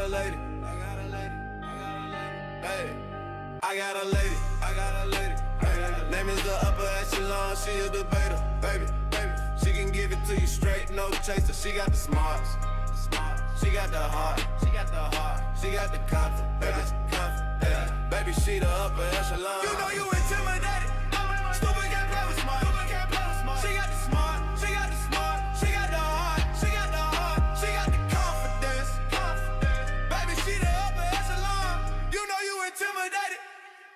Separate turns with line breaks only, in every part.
a lady. Hey, I got a lady. Hey, name is the upper echelon, she a debater, baby. She can give it to you straight, no chaser. She got the smarts, she got the heart, she got the confidence, baby, she the upper echelon. You know you intimidated, stupid can't play with smart. She got the smart, she got the heart, she got the confidence, baby, she the upper echelon. You know you intimidated,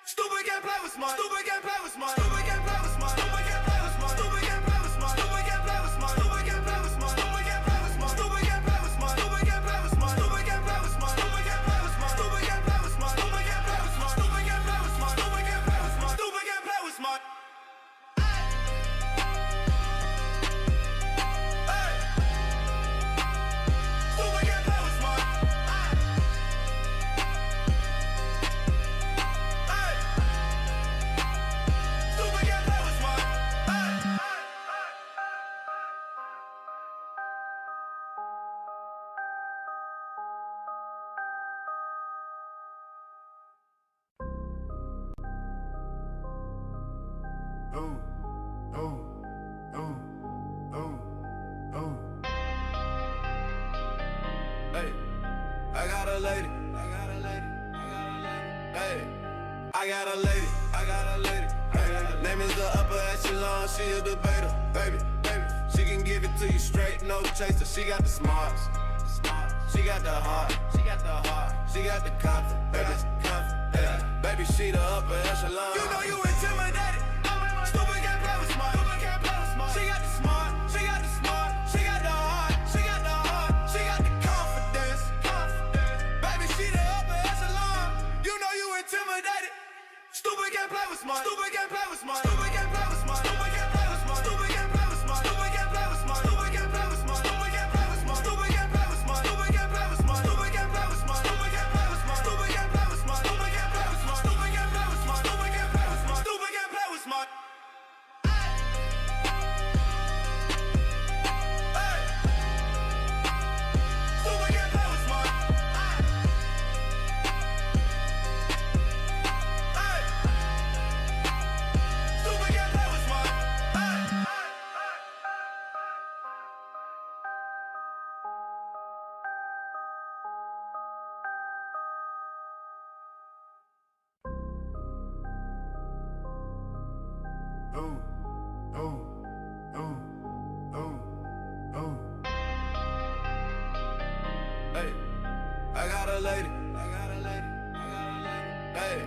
stupid can't play with smart. Hey, I got a lady. Hey, I got a lady. Hey, name is the upper echelon, she a debater, baby. She can give it to you straight, no chaser. She got the smarts, she got the heart, she got the confidence, baby, she the upper echelon. You know you intimidated, stupid can't play with smart. She got the smart, she got the heart, she got the confidence, baby, she the upper echelon. You know you intimidated, stupid can't play with smart. Hey, I got a lady. Hey,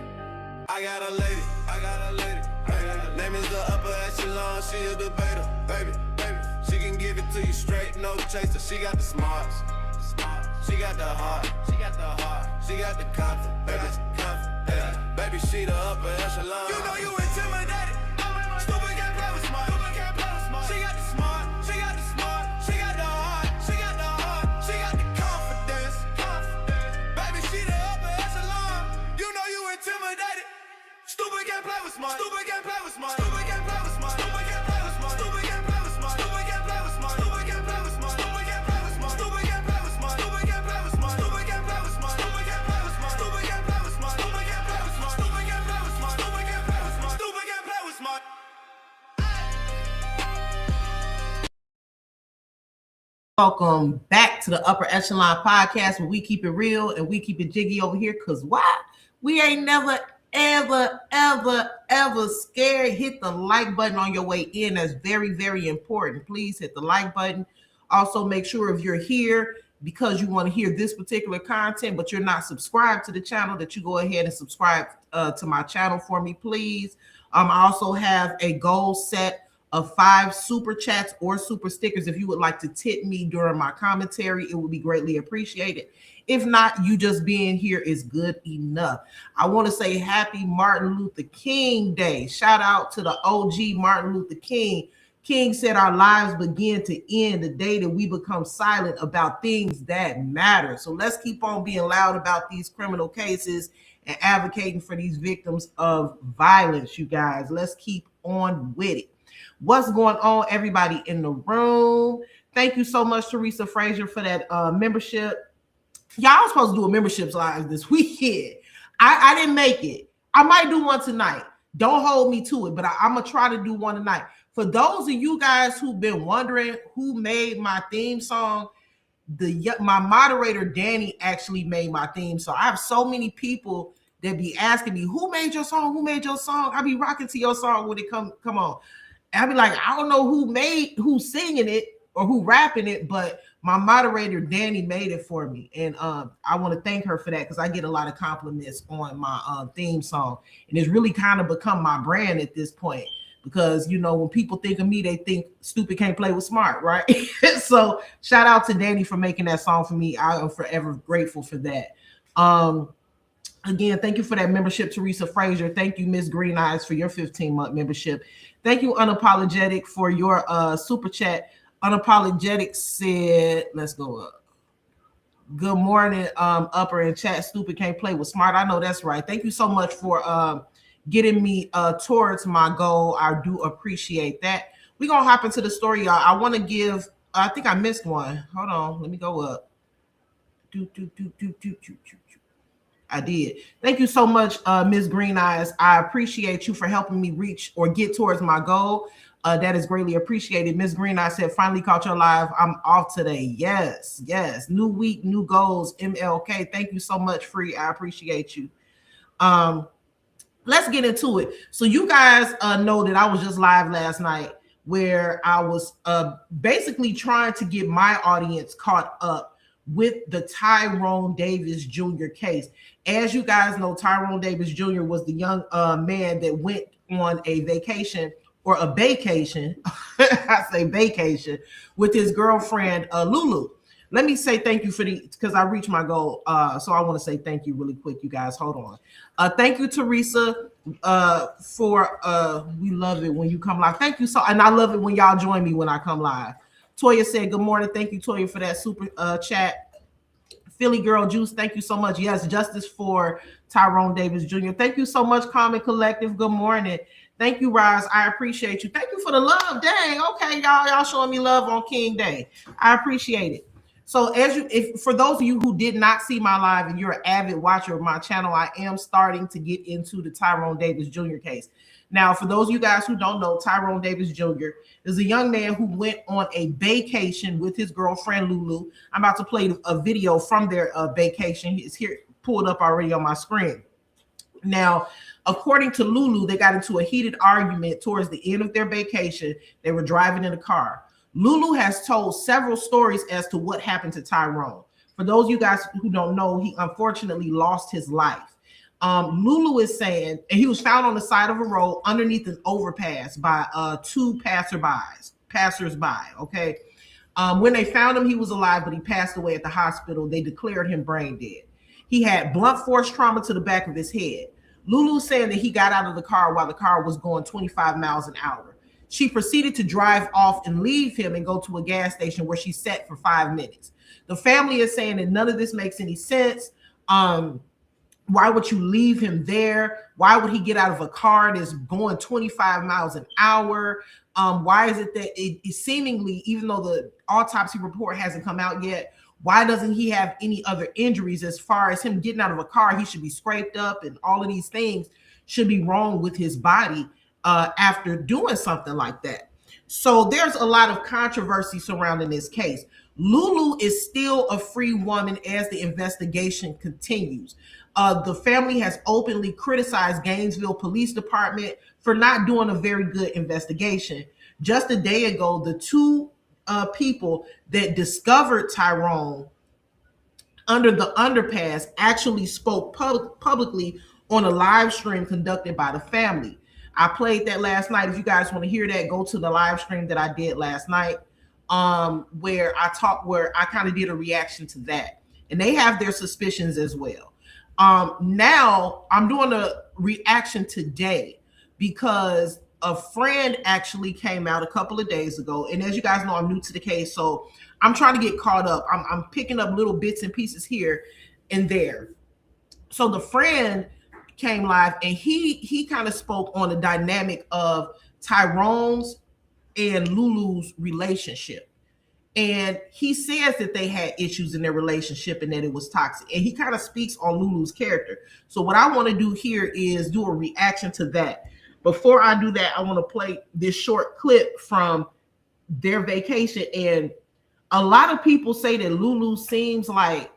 I got a lady. Hey, name is the upper echelon, she a debater, baby. She can give it to you straight, no chaser. She got the smarts, she got the heart, she got the confidence, baby, she the upper echelon. You know you intimidated, stupid can't play with smart. She got the smart, she got the heart, she got the confidence, baby, she the upper echelon. You know you intimidated, stupid can't play with smart.
Welcome back to the Upper Echelon Podcast, where we keep it real and we keep it jiggy over here. Because why? We ain't never, ever scared. Hit the like button on your way in. That's very, very important. Please hit the like button. Also, make sure if you're here because you want to hear this particular content, but you're not subscribed to the channel, that you go ahead and subscribe to my channel for me, please. I also have a goal set of 5 super chats or super stickers. If you would like to tip me during my commentary, it would be greatly appreciated. If not, you just being here is good enough. I want to say happy Martin Luther King Day. Shout out to the OG Martin Luther King. King said our lives begin to end the day that we become silent about things that matter. So let's keep on being loud about these criminal cases and advocating for these victims of violence, you guys. Let's keep on with it. What's going on, everybody in the room? Thank you so much, Teresa Frazier, for that membership. Y'all was supposed to do a memberships live this weekend. I didn't make it. I might do one tonight. Don't hold me to it, but I'm gonna try to do one tonight. For those of you guys who've been wondering who made my theme song, my moderator Danny actually made my theme song. I have so many people that be asking me, who made your song? Who made your song? I be rocking to your song when it come on. And I be like, I don't know who's singing it or who rapping it, but my moderator Danny made it for me, and I want to thank her for that, because I get a lot of compliments on my theme song, and it's really kind of become my brand at this point. Because, you know, when people think of me, they think stupid can't play with smart, right? So shout out to Danny for making that song for me. I am forever grateful for that. Again, thank you for that membership, Teresa Frazier. Thank you, Miss Green Eyes, for your 15-month membership. Thank you, Unapologetic, for your super chat. Unapologetic said, let's go up. Good morning, upper in chat. Stupid can't play with smart. I know that's right. Thank you so much for getting me towards my goal. I do appreciate that. We're going to hop into the story, y'all. I want to give, I think I missed one. Hold on. Let me go up. I did. Thank you so much, Ms. Green Eyes. I appreciate you for helping me reach or get towards my goal. That is greatly appreciated. Ms. Green Eyes said, finally caught your live. I'm off today. Yes, yes. New week, new goals. MLK. Thank you so much, Free. I appreciate you. Let's get into it. So you guys know that I was just live last night, where I was basically trying to get my audience caught up with the Tyrone Davis Jr. case. As you guys know, Tyrone Davis Jr. was the young man that went on a vacation, or a vacation, I say vacation, with his girlfriend, Lulu. Let me say thank you because I reached my goal. So I want to say thank you really quick, you guys. Hold on. Thank you, Teresa, for we love it when you come live. Thank you and I love it when y'all join me when I come live. Toya said, good morning. Thank you, Toya, for that super chat. Philly Girl Juice, thank you so much. Yes, justice for Tyrone Davis Jr. Thank you so much, Common Collective. Good morning. Thank you, Roz. I appreciate you. Thank you for the love. Dang. Okay, y'all showing me love on King Day. I appreciate it. So for those of you who did not see my live and you're an avid watcher of my channel, I am starting to get into the Tyrone Davis Jr. case. Now, for those of you guys who don't know, Tyrone Davis Jr. is a young man who went on a vacation with his girlfriend, Lulu. I'm about to play a video from their vacation. It's here, pulled up already on my screen. Now, according to Lulu, they got into a heated argument towards the end of their vacation. They were driving in a car. Lulu has told several stories as to what happened to Tyrone. For those of you guys who don't know, he unfortunately lost his life. Lulu is saying, and he was found on the side of a road underneath an overpass by two passersby. Okay. When they found him, he was alive, but he passed away at the hospital. They declared him brain dead. He had blunt force trauma to the back of his head. Lulu saying that he got out of the car while the car was going 25 miles an hour. She proceeded to drive off and leave him and go to a gas station where she sat for 5 minutes. The family is saying that none of this makes any sense. Why would you leave him there? Why would he get out of a car that's going 25 miles an hour? Why is it that it seemingly, even though the autopsy report hasn't come out yet, why doesn't he have any other injuries? As far as him getting out of a car, he should be scraped up, and all of these things should be wrong with his body after doing something like that. So there's a lot of controversy surrounding this case. Lulu is still a free woman as the investigation continues. The family has openly criticized Gainesville Police Department for not doing a very good investigation. Just a day ago, the two people that discovered Tyrone under the underpass actually spoke publicly on a live stream conducted by the family. I played that last night. If you guys want to hear that, go to the live stream that I did last night, where I kind of did a reaction to that. And they have their suspicions as well. Now I'm doing a reaction today because a friend actually came out a couple of days ago. And as you guys know, I'm new to the case, so I'm trying to get caught up. I'm picking up little bits and pieces here and there. So the friend came live and he kind of spoke on the dynamic of Tyrone's and Lulu's relationship. And he says that they had issues in their relationship and that it was toxic. And he kind of speaks on Lulu's character. So what I want to do here is do a reaction to that. Before I do that, I want to play this short clip from their vacation. And a lot of people say that Lulu seems like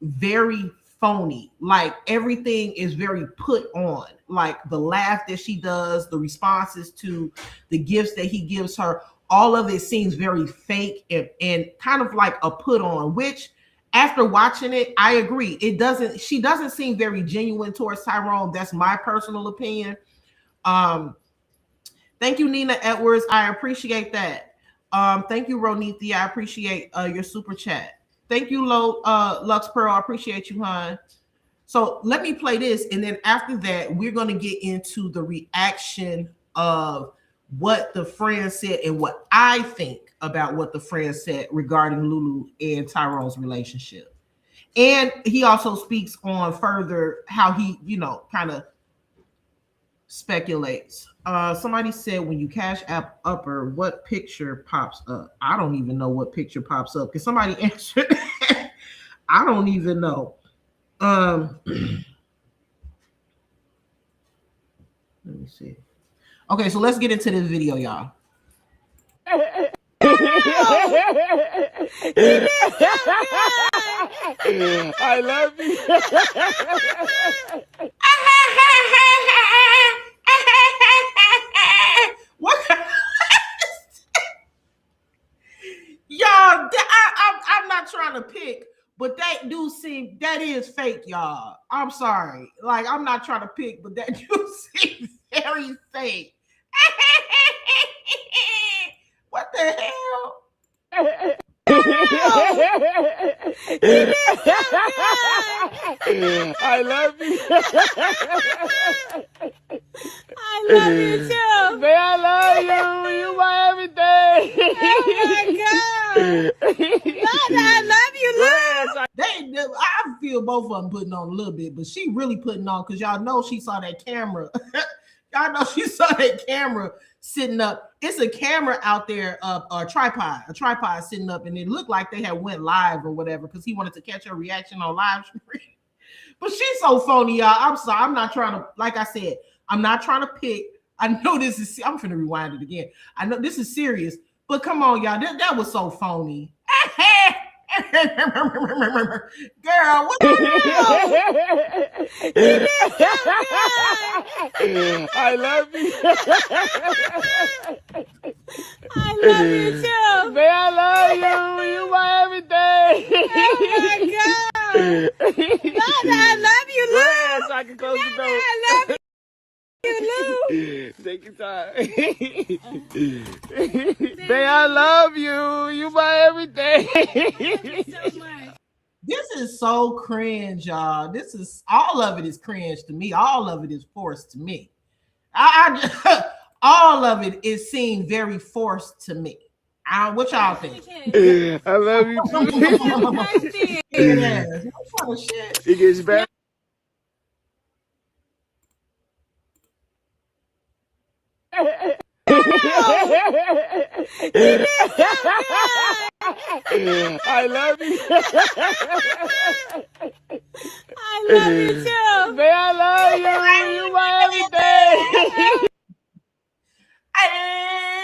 very phony. Like everything is very put on. Like the laugh that she does, the responses to the gifts that he gives her, all of it seems very fake and kind of like a put on, which after watching it, I agree. She doesn't seem very genuine towards Tyrone. That's my personal opinion. Thank you, Nina Edwards. I appreciate that. Thank you, Ronithia. I appreciate your super chat. Thank you, Lux Pearl. I appreciate you, hon. So let me play this. And then after that, we're going to get into the reaction of what the friend said and what I think about what the friend said regarding Lulu and Tyrone's relationship. And he also speaks on further how he, kind of speculates. Somebody said when you cash app upper, what picture pops up? I don't even know what picture pops up. Can somebody answer that? I don't even know. Let me see. Okay, so let's get into this video, y'all.
I love you.
What? Y'all, I'm not trying to pick, but that is fake, y'all. I'm sorry. Like, I'm not trying to pick, but that do seem very fake. What the hell?
I love you.
I love you too.
Man, I love you. You my everything.
Oh my God. I love you, Lou.
I feel both of them putting on a little bit, but she really putting on because y'all know she saw that camera. Y'all know she saw that camera sitting up. It's a camera out there, a tripod sitting up, and it looked like they had went live or whatever because he wanted to catch her reaction on live stream. But she's so phony, y'all. I'm sorry. I'm not trying to, like I said, I'm not trying to pick. I know this is, I'm finna rewind it again. I know this is serious, but come on, y'all. That was so phony. Girl, what the hell?
I love you.
I love you too.
Man, I love you. You my everything.
Oh my God. God, I love you, Lou.
So I can close the door.
I love you, Lou.
Take your time. Man, I love you. You my everything.
I love you so much.
This is so cringe, y'all. All of it is cringe to me. All of it is forced to me. All of it seemed very forced to me. What y'all think?
I love you too.
Yeah, what kind of shit?
It gets better. I love you.
I love you too.
Man, I love you. You my everything.
I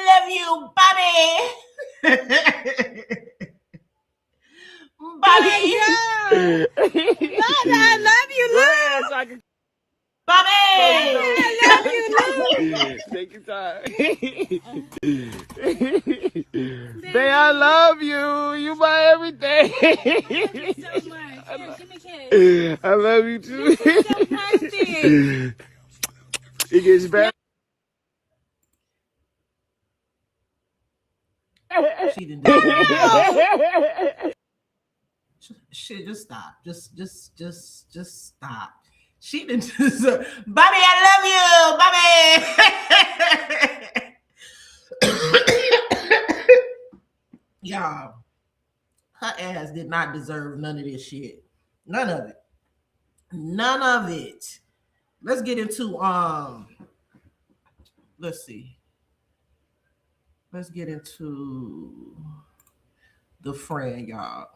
love you, Bobby. Bobby.
God, I love you, Lou.
Bobby.
I love you, Lou.
Take your time. Man, I love you. You my everything.
I love you so much. Here, give me a kiss.
I love you too.
This is so perfect.
It gets better.
She didn't do that. Shit, just stop. Just stop. She didn't deserve. Bobby, I love you, Bobby. Y'all, her ass did not deserve none of this shit. None of it. None of it. Let's get into let's see. Let's get into the friend, y'all.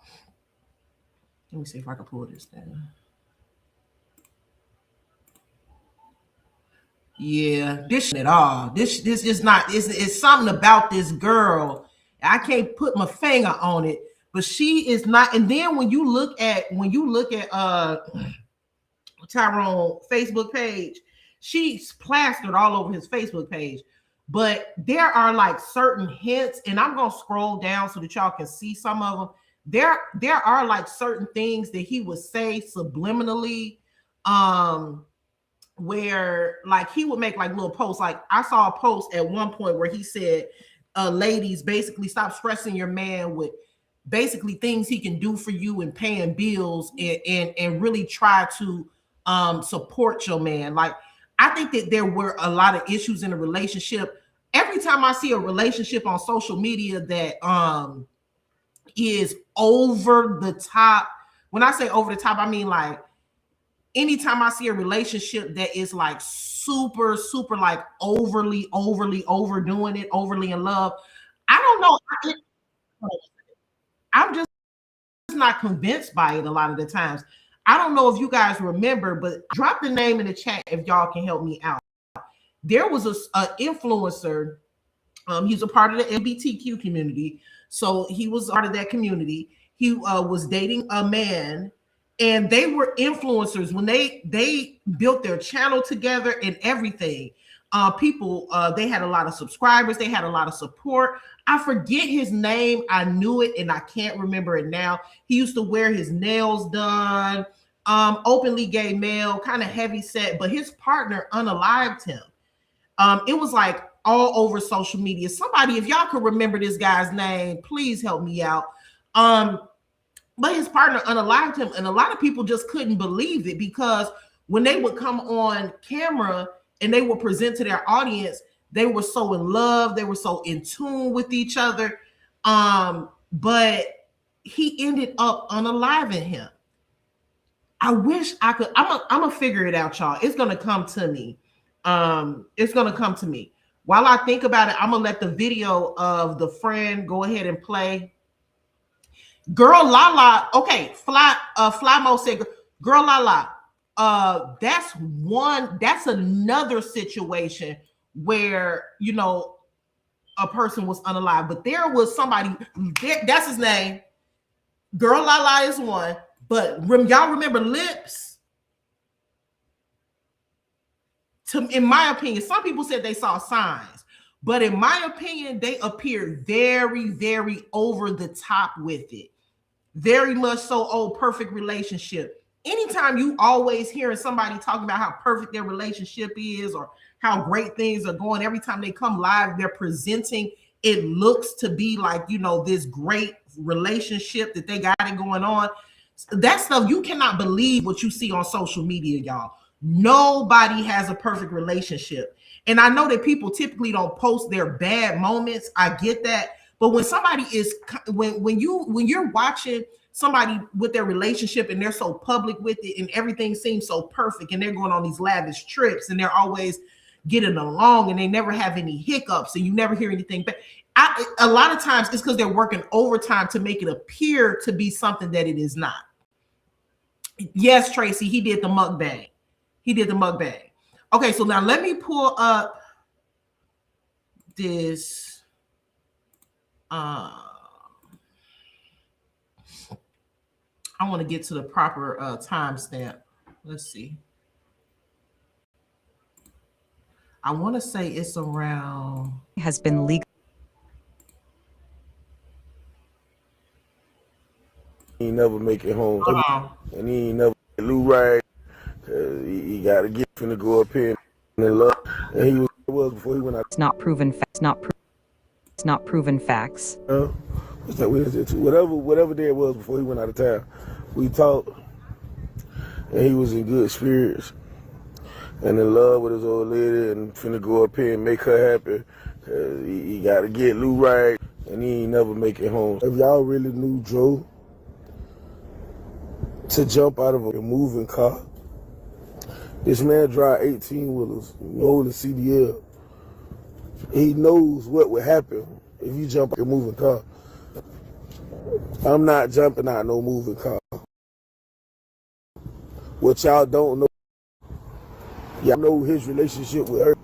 Let me see if I can pull this down. Yeah, this shit at all. This is not. It's something about this girl. I can't put my finger on it, but she is not. And then when you look at Tyrone Facebook page, she's plastered all over his Facebook page. But there are like certain hints, and I'm gonna scroll down so that y'all can see some of them. There are like certain things that he would say subliminally, where like he would make like little posts. Like I saw a post at one point where he said, ladies, basically stop stressing your man with basically things he can do for you and paying bills, and really try to support your man. Like I think that there were a lot of issues in a relationship. Every time I see a relationship on social media that is over the top, when I say over the top, I mean like anytime I see a relationship that is like super, super like overly overdoing it, overly in love, I don't know. I'm just not convinced by it a lot of the times. I don't know if you guys remember, but drop the name in the chat if y'all can help me out. There was an influencer. He's a part of the LGBTQ community. So he was part of that community. He was dating a man, and they were influencers when they built their channel together and everything. People, they had a lot of subscribers. They had a lot of support. I forget his name. I knew it and I can't remember it now. He used to wear his nails done, openly gay male, kind of heavy set, but his partner unalived him. It was like all over social media. Somebody, if y'all could remember this guy's name, please help me out. But his partner unalived him, and a lot of people just couldn't believe it, because when they would come on camera and they would present to their audience, they were so in love, they were so in tune with each other. But he ended up unaliving him. I wish I could. I'm gonna figure it out, y'all. It's gonna come to me. It's gonna come to me. While I think about it, I'm gonna let the video of the friend go ahead and play. Girl Lala, okay, Flymo said, Girl Lala, that's another situation where, you know, a person was unalive, but there was somebody, that's his name. Girl Lala is one, but y'all remember Lips? In my opinion, some people said they saw signs, but in my opinion, they appeared very, very over the top with it. Very much so, oh, perfect relationship. Anytime you always hearing somebody talking about how perfect their relationship is or how great things are going, every time they come live, they're presenting, it looks to be like, you know, this great relationship that they got it going on. That stuff, you cannot believe what you see on social media, y'all. Nobody has a perfect relationship. And I know that people typically don't post their bad moments. I get that. But when somebody is, when you're watching somebody with their relationship and they're so public with it and everything seems so perfect and they're going on these lavish trips and they're always getting along and they never have any hiccups and you never hear anything. But a lot of times it's because they're working overtime to make it appear to be something that it is not. Yes, Tracy, he did the mukbang. He did the mukbang. Okay, so now let me pull up this. I want to get to the proper timestamp. Let's see. I want to say it's around.
Has been legal.
He never make it home, and he ain't never get Lulu'S. He got a gift to go up here and love, and he was before he went out.
It's not proven facts. It's not proven facts.
What's that? Whatever day it was before he went out of town, we talked, and he was in good spirits and in love with his old lady, and finna go up here and make her happy. He got to get Lulu'S, and he ain't never make it home. If y'all really knew Joe to jump out of a moving car, this man drive 18-wheelers, holding CDL. He knows what would happen if you jump out of a moving car. I'm not jumping out no moving car. What y'all don't know, y'all know his relationship with her.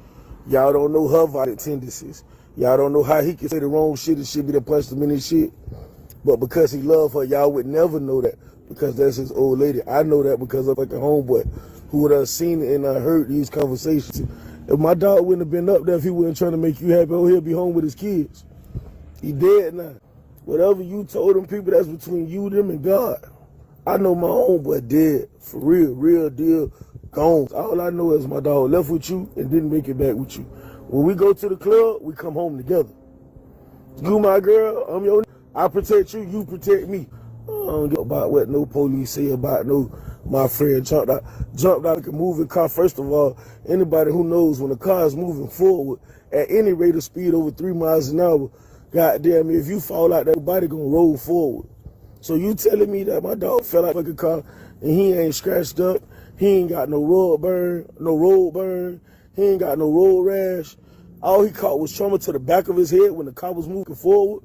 Y'all don't know her violent tendencies. Y'all don't know how he can say the wrong shit and she be the punch him in his shit. But because he loved her, y'all would never know that because that's his old lady. I know that because of like a homeboy who would have seen it and heard these conversations. If my dog wouldn't have been up there, if he wasn't trying to make you happy, oh, he'll be home with his kids. He dead now. Whatever you told them people, that's between you, them, and God. I know my homeboy dead, for real, real deal, gone. All I know is my dog left with you and didn't make it back with you. When we go to the club, we come home together. You my girl, I'm your. I protect you, you protect me. I don't give about what no police say about no. My friend jumped out like a moving car. First of all, anybody who knows when a car is moving forward at any rate of speed over 3 miles an hour, goddamn, if you fall out, that body gonna roll forward. So you telling me that my dog fell out like a car and he ain't scratched up, he ain't got no road burn, he ain't got no road rash. All he caught was trauma to the back of his head when the car was moving forward.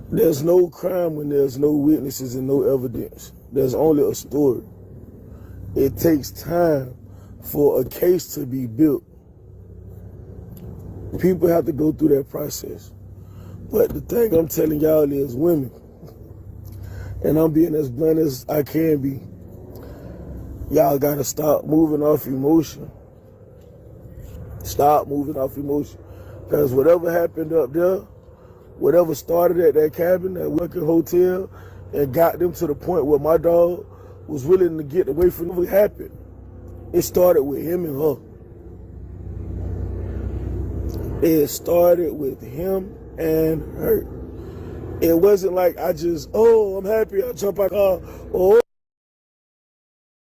There's no crime when there's no witnesses and no evidence. There's only a story. It takes time for a case to be built. People have to go through that process. But the thing I'm telling y'all is women, and I'm being as blunt as I can be, y'all gotta stop moving off emotion. Stop moving off emotion. Because whatever happened up there, whatever started at that cabin, that working hotel, and got them to the point where my dog was willing to get away from what happened, it started with him and her. It started with him and her. It wasn't like I just, oh, I'm happy, I jump out the car. Oh.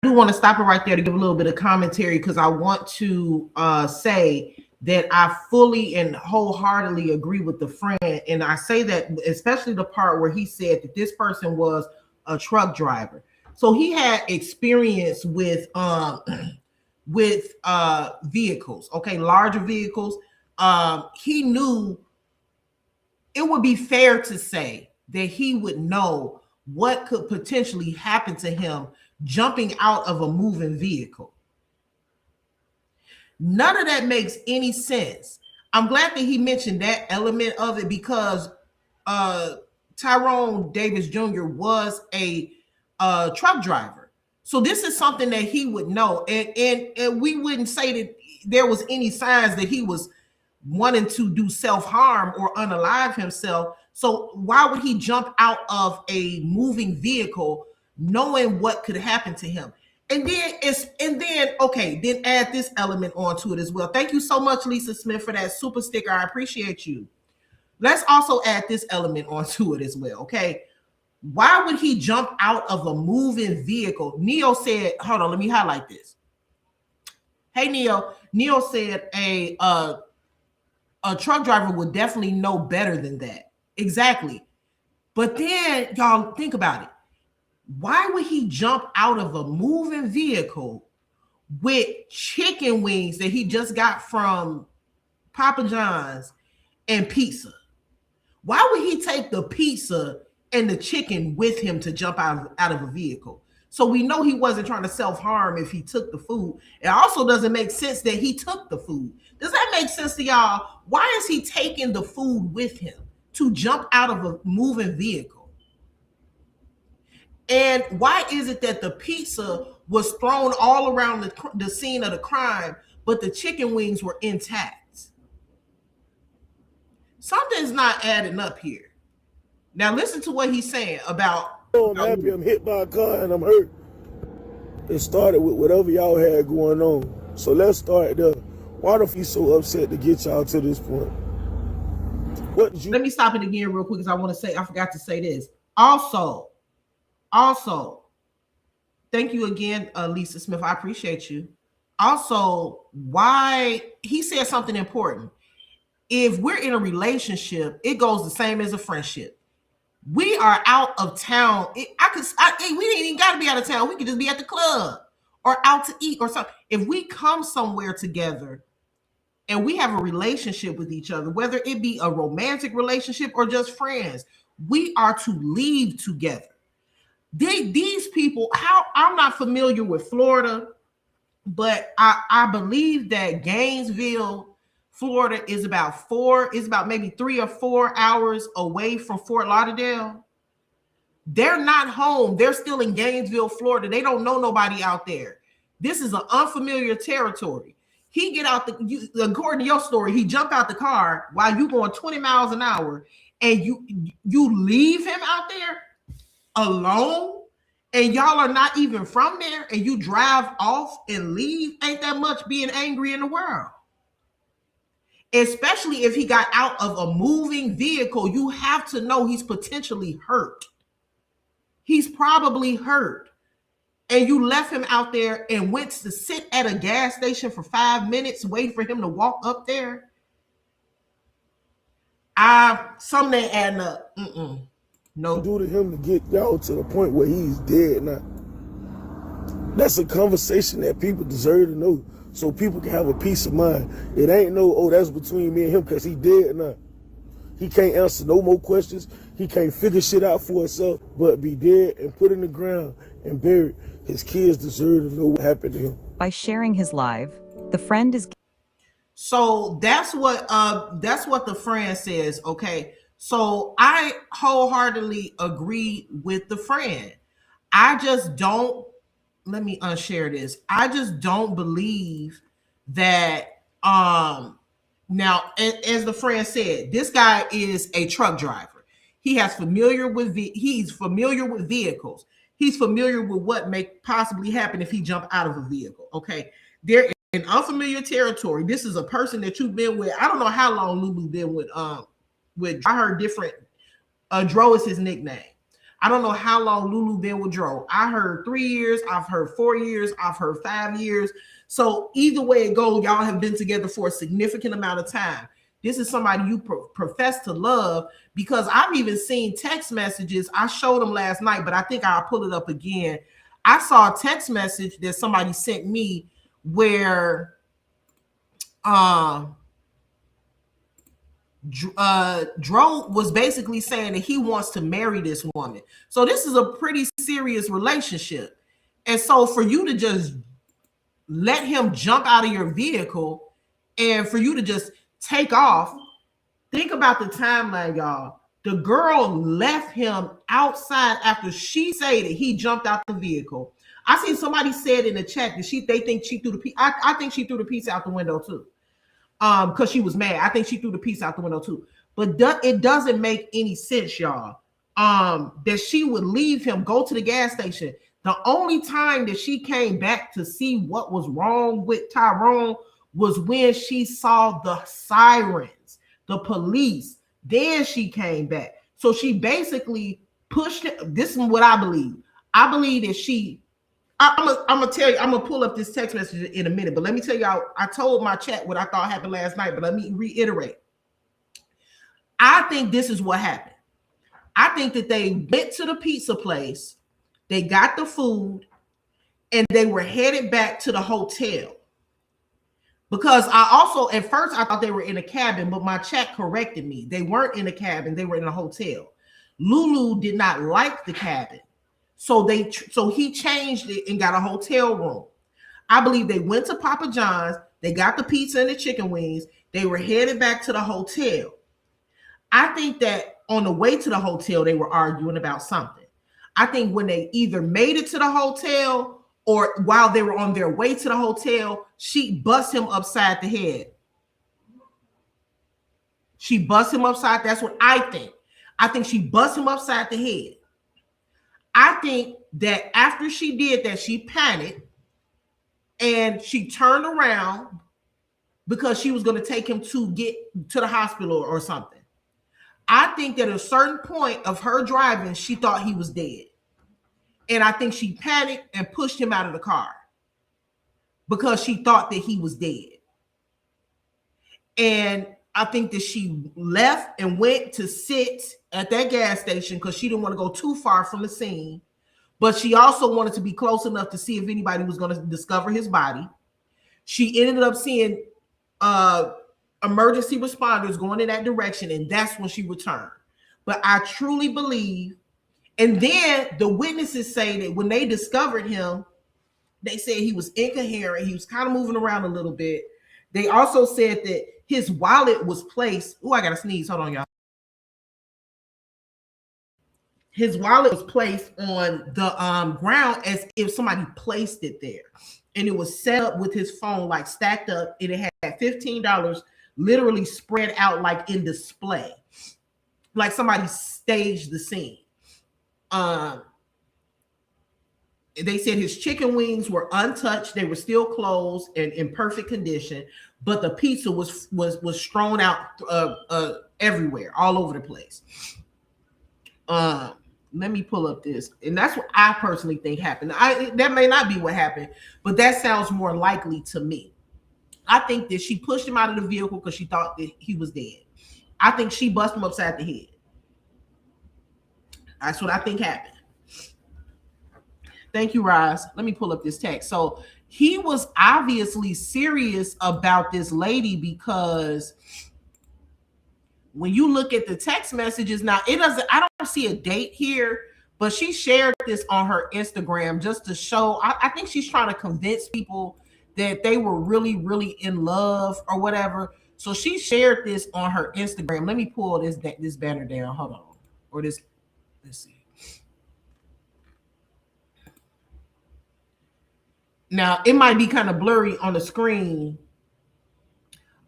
I do want to stop it right there to give a little bit of commentary because I want to say that I fully and wholeheartedly agree with the friend. And I say that especially the part where he said that this person was a truck driver. So he had experience with vehicles, okay, larger vehicles. He knew it would be fair to say that he would know what could potentially happen to him jumping out of a moving vehicle. None of that makes any sense. I'm glad that he mentioned that element of it because Tyrone Davis Jr. was a truck driver. So this is something that he would know. And we wouldn't say that there was any signs that he was wanting to do self-harm or unalive himself. So why would he jump out of a moving vehicle knowing what could happen to him? And then okay, then add this element onto it as well. Thank you so much, Lisa Smith, for that super sticker. I appreciate you. Let's also add this element onto it as well. Okay. Why would he jump out of a moving vehicle? Neo said, hold on, let me highlight this. Hey, Neo. Neo said a truck driver would definitely know better than that. Exactly. But then y'all think about it. Why would he jump out of a moving vehicle with chicken wings that he just got from Papa John's and pizza? Why would he take the pizza and the chicken with him to jump out of a vehicle? So we know he wasn't trying to self-harm if he took the food. It also doesn't make sense that he took the food. Does that make sense to y'all? Why is he taking the food with him to jump out of a moving vehicle? And why is it that the pizza was thrown all around the scene of the crime, but the chicken wings were intact? Something's not adding up here. Now listen to what he's saying about.
Oh, I'm happy I'm hit by a car and I'm hurt. It started with whatever y'all had going on. So let's start there. Why the f you so upset to get y'all to this point? What did you?
Let me stop it again real quick because I want to say, I forgot to say this. Also, thank you again, Lisa Smith. I appreciate you. Also, why he said something important. If we're in a relationship, it goes the same as a friendship. We are out of town. We ain't even got to be out of town. We could just be at the club or out to eat or something. If we come somewhere together and we have a relationship with each other, whether it be a romantic relationship or just friends, we are to leave together. These people, I'm not familiar with Florida, but I believe that Gainesville, Florida is about maybe 3 or 4 hours away from Fort Lauderdale. They're not home. They're still in Gainesville, Florida. They don't know nobody out there. This is an unfamiliar territory. He get out according to your story, he jumped out the car while you going 20 miles an hour, and you leave him out there alone, and y'all are not even from there, and you drive off and leave. Ain't that much being angry in the world? Especially if he got out of a moving vehicle, you have to know he's potentially hurt. He's probably hurt. And you left him out there and went to sit at a gas station for 5 minutes, waiting for him to walk up there. Something ain't adding up. No.
Do to him to get y'all to the point where he's dead now. That's a conversation that people deserve to know, so people can have a peace of mind. It ain't no, oh, that's between me and him because he dead now. He can't answer no more questions. He can't figure shit out for himself, but be dead and put in the ground and buried. His kids deserve to know what happened to him.
By sharing his live, the friend is...
So that's what the friend says, okay? So I wholeheartly agree with the friend. I just don't, let me unshare this. I just don't believe that, now, as the friend said, this guy is a truck driver. He's familiar with vehicles. He's familiar with what may possibly happen if he jumped out of a vehicle, okay? They're in unfamiliar territory. This is a person that you've been with. I don't know how long Lulu been with I heard different, Dro is his nickname. I don't know how long Lulu been with Dro. I heard 3 years, I've heard 4 years, I've heard 5 years. So either way it goes, y'all have been together for a significant amount of time. This is somebody you profess to love, because I've even seen text messages. I showed them last night, but I think I'll pull it up again. I saw a text message that somebody sent me where Dro was basically saying that he wants to marry this woman. So this is a pretty serious relationship. And so for you to just let him jump out of your vehicle and for you to just take off, think about the timeline, y'all. The girl left him outside after she said that he jumped out the vehicle. I seen somebody said in the chat that they think she threw the piece. I think she threw the piece out the window too. Because she was mad. I think she threw the piece out the window too. But it doesn't make any sense, y'all. That she would leave him, go to the gas station. The only time that she came back to see what was wrong with Tyrone was when she saw the sirens, the police. Then she came back. So she basically pushed it. This is what I believe. I believe that I'm gonna tell you, I'm gonna pull up this text message in a minute, but let me tell y'all, I told my chat what I thought happened last night, but let me reiterate. I think this is what happened. I think that they went to the pizza place, they got the food, and they were headed back to the hotel. Because at first I thought they were in a cabin, but my chat corrected me. They weren't in a cabin, they were in a hotel. Lulu did not like the cabin. So he changed it and got a hotel room. I believe they went to Papa John's, they got the pizza and the chicken wings, they were headed back to the hotel. I think that on the way to the hotel, they were arguing about something. I think when they either made it to the hotel or while they were on their way to the hotel, she bust him upside the head. She bust him upside. That's what I think. I think she bust him upside the head. I think that after she did that, she panicked and she turned around because she was going to take him to get to the hospital or something. I think that at a certain point of her driving, she thought he was dead. And I think she panicked and pushed him out of the car because she thought that he was dead. And I think that she left and went to sit at that gas station because she didn't want to go too far from the scene. But she also wanted to be close enough to see if anybody was going to discover his body. She ended up seeing emergency responders going in that direction, and that's when she returned. But I truly believe, and then the witnesses say that when they discovered him, they said he was incoherent. He was kind of moving around a little bit. They also said that his wallet was placed. Oh, I gotta sneeze. Hold on, y'all. His wallet was placed on the ground as if somebody placed it there. And it was set up with his phone, like stacked up, and it had $15 literally spread out like in display. Like somebody staged the scene. They said his chicken wings were untouched. They were still closed and in perfect condition, but the pizza was strewn out everywhere, all over the place. Let me pull up this, and that's what I personally think happened. That may not be what happened, but that sounds more likely to me. I think that she pushed him out of the vehicle because she thought that he was dead. I think she busted him upside the head. That's what I think happened. Thank you, Roz. Let me pull up this text. So he was obviously serious about this lady, because when you look at the text messages now, I don't see a date here, but she shared this on her Instagram just to show, I think she's trying to convince people that they were really, really in love or whatever. So she shared this on her Instagram. Let me pull this banner down. Hold on. Or this, let's see. Now, it might be kind of blurry on the screen.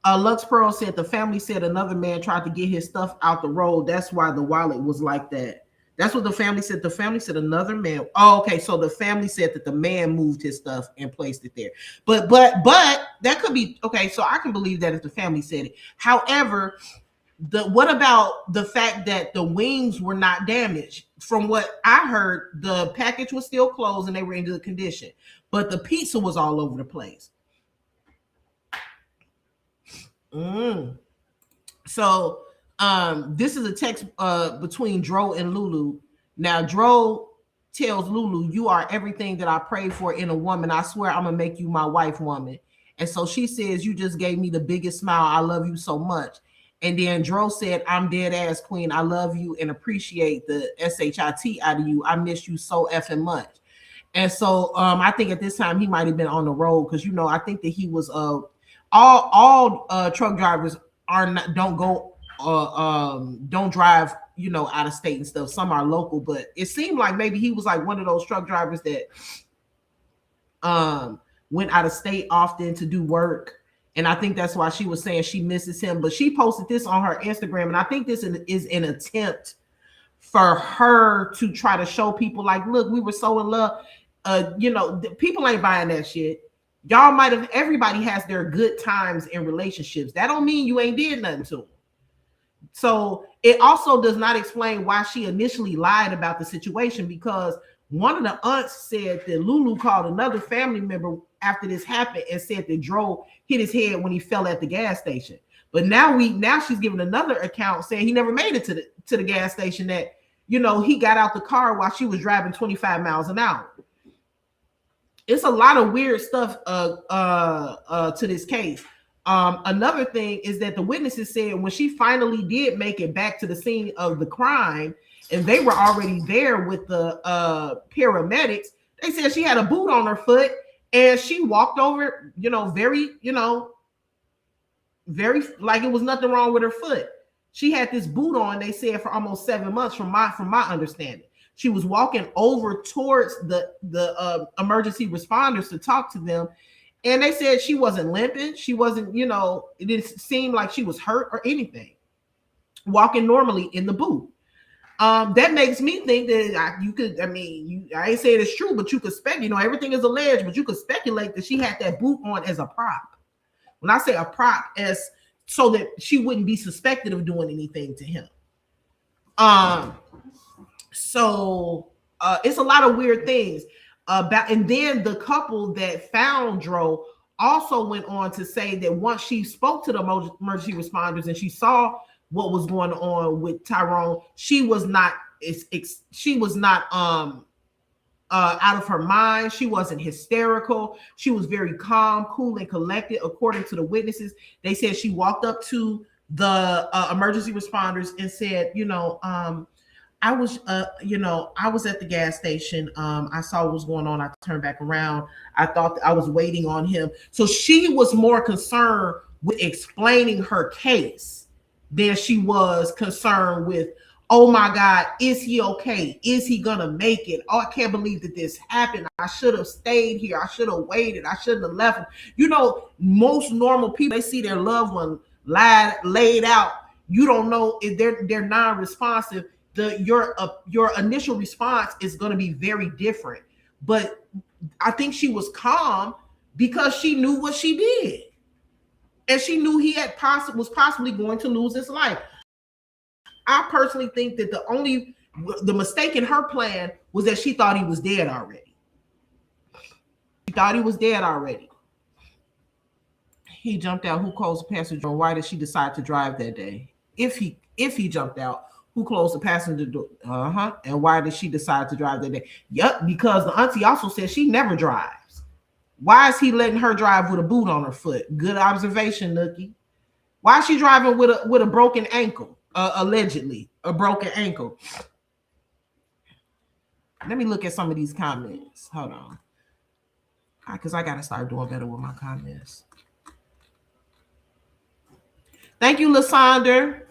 Lux Pearl said the family said another man tried to get his stuff out the road. That's why the wallet was like that. That's what the family said. The family said another man. Oh, okay. So the family said that the man moved his stuff and placed it there. But that could be okay. So I can believe that if the family said it. However, what about the fact that the wings were not damaged? From what I heard, the package was still closed and they were in good condition, but the pizza was all over the place. So this is a text between Dro and Lulu. Now Dro tells Lulu, "You are everything that I prayed for in a woman. I swear I'm gonna make you my wife, woman." And so she says, "You just gave me the biggest smile. I love you so much." And then Dro said, "I'm dead ass queen. I love you and appreciate the SHIT out of you. I miss you so effing much." And so I think at this time he might have been on the road, because I think that he was all truck drivers don't drive out of state and stuff. Some are local, but it seemed like maybe he was like one of those truck drivers that went out of state often to do work. And I think that's why she was saying she misses him. But she posted this on her Instagram, and I think this is an attempt for her to try to show people, like, look, we were so in love. People ain't buying that shit. Y'all everybody has their good times in relationships. That don't mean you ain't did nothing to them. So it also does not explain why she initially lied about the situation, because one of the aunts said that Lulu called another family member after this happened and said that Dro hit his head when he fell at the gas station. But now she's giving another account saying he never made it to the gas station, that he got out the car while she was driving 25 miles an hour. It's a lot of weird stuff to this case. Another thing is that the witnesses said when she finally did make it back to the scene of the crime, and they were already there with the paramedics, they said she had a boot on her foot, and she walked over, very like it was nothing wrong with her foot. She had this boot on, they said, for almost 7 months, from my understanding. She was walking over towards the emergency responders to talk to them, and they said she wasn't limping. She wasn't, it didn't seem like she was hurt or anything. Walking normally in the boot. That makes me think that I ain't saying it's true, but you could speculate. Everything is alleged, but you could speculate that she had that boot on as a prop. When I say a prop, as so that she wouldn't be suspected of doing anything to him. So it's a lot of weird things and then the couple that found Dro also went on to say that once she spoke to the emergency responders and she saw what was going on with Tyrone, she was not out of her mind. She wasn't hysterical. She was very calm, cool, and collected. According to the witnesses, they said she walked up to the emergency responders and said, I was at the gas station. I saw what was going on. I turned back around. I thought I was waiting on him. So she was more concerned with explaining her case than she was concerned with, oh my God, is he okay? Is he gonna make it? Oh, I can't believe that this happened. I should have stayed here. I should have waited. I shouldn't have left him. Most normal people, they see their loved one laid out. You don't know if they're non-responsive. Your initial response is going to be very different. But I think she was calm because she knew what she did, and she knew he was possibly going to lose his life. I personally think that the mistake in her plan was that she thought he was dead already. She thought he was dead already. He jumped out. Who closed the passenger door? Why did she decide to drive that day? If he jumped out, who closed the passenger door? And why did she decide to drive that day? Yep, because the auntie also said she never drives. Why is he letting her drive with a boot on her foot? Good observation, Nookie. Why is she driving with a broken ankle? Allegedly, a broken ankle. Let me look at some of these comments. Hold on. Because I got to start doing better with my comments. Thank you, Lasandra.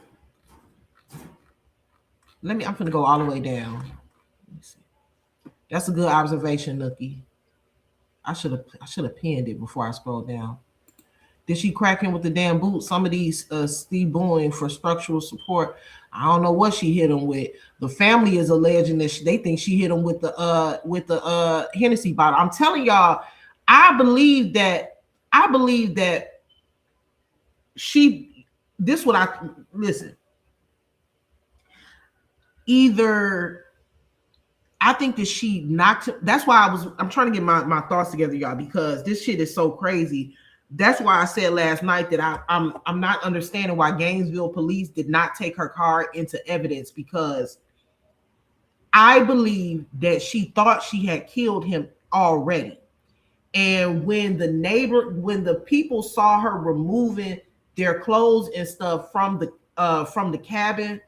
I'm going to go all the way down. Let me see. That's a good observation, Nookie. I should have pinned it before I scroll down. Did she crack him with the damn boot? Some of these Steve Boeing for structural support. I don't know what she hit him with. The family is alleging that they think she hit him with the Hennessy bottle. I'm telling y'all, I believe that listen. Either I think that she knocked him. That's why I'm trying to get my thoughts together, y'all, because this shit is so crazy. That's why I said last night that I'm not understanding why Gainesville police did not take her car into evidence, because I believe that she thought she had killed him already. And when the people saw her removing their clothes and stuff from the cabin,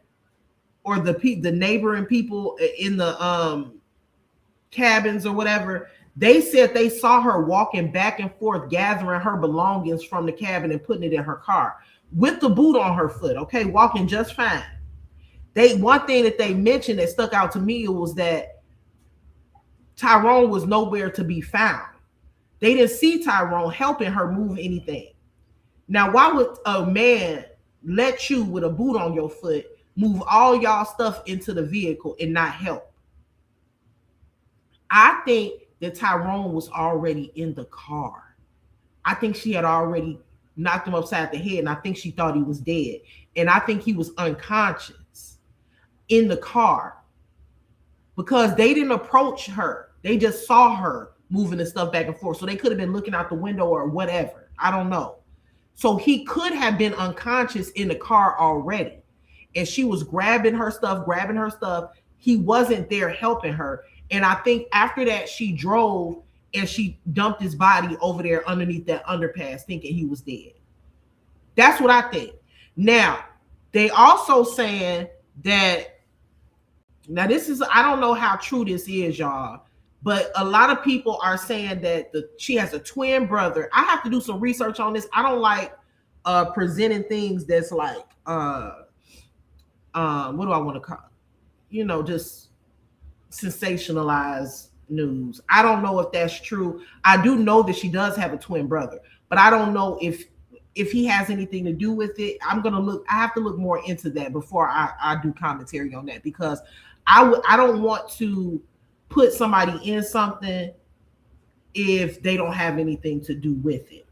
or the neighboring people in the cabins or whatever, they said they saw her walking back and forth, gathering her belongings from the cabin and putting it in her car with the boot on her foot, okay, walking just fine. One thing that they mentioned that stuck out to me was that Tyrone was nowhere to be found. They didn't see Tyrone helping her move anything. Now, why would a man let you, with a boot on your foot, move all y'all stuff into the vehicle and not help? I think that Tyrone was already in the car. I think she had already knocked him upside the head, and I think she thought he was dead. And I think he was unconscious in the car because they didn't approach her. They just saw her moving the stuff back and forth. So they could have been looking out the window or whatever. I don't know. So he could have been unconscious in the car already. And she was grabbing her stuff. He wasn't there helping her. And I think after that, she drove and she dumped his body over there underneath that underpass, thinking he was dead. That's what I think. Now, they also saying that, now this is, I don't know how true this is, y'all, but a lot of people are saying that she has a twin brother. I have to do some research on this. I don't like presenting things that's like, what do I want to call it? Just sensationalized news. I don't know if that's true. I do know that she does have a twin brother, but I don't know if he has anything to do with it. I have to look more into that before I do commentary on that, because I don't want to put somebody in something if they don't have anything to do with it.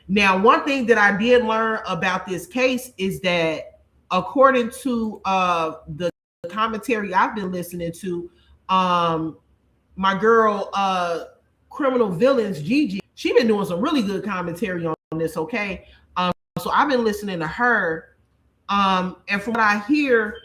Now, one thing that I did learn about this case is that, according to the commentary I've been listening to, my girl, Criminal Villains Gigi, she been doing some really good commentary on this. Okay, so I've been listening to her, and from what I hear,